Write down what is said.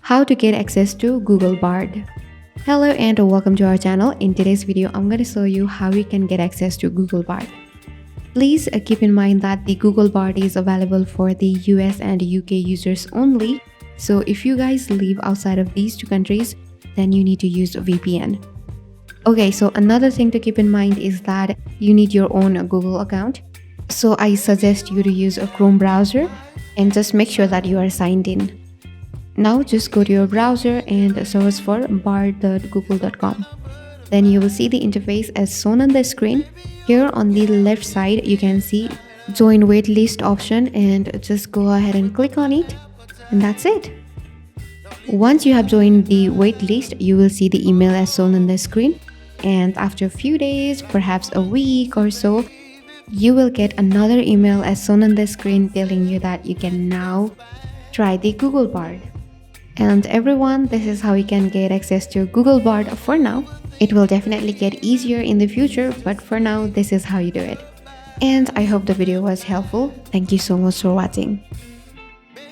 How to get access to Google Bard. Hello and welcome to our channel. In today's video, I'm going to show you how you can get access to Google Bard. Please keep in mind that the Google Bard is available for the US and UK users only. So if you guys live outside of these two countries, then you need to use a VPN. Okay, so another thing to keep in mind is that you need your own Google account. So I suggest you to use a Chrome browser and just make sure that you are signed in. Now just go to your browser and search for bard.google.com. Then you will see the interface as shown on the screen. Here on the left side, you can see join waitlist option and just go ahead and click on it. And that's it. Once you have joined the waitlist, you will see the email as shown on the screen. And after a few days, perhaps a week or so, you will get another email as shown on the screen telling you that you can now try the Google Bard. And everyone, this is how you can get access to Google Bard for now. It will definitely get easier in the future, but for now, this is how you do it. And I hope the video was helpful. Thank you so much for watching.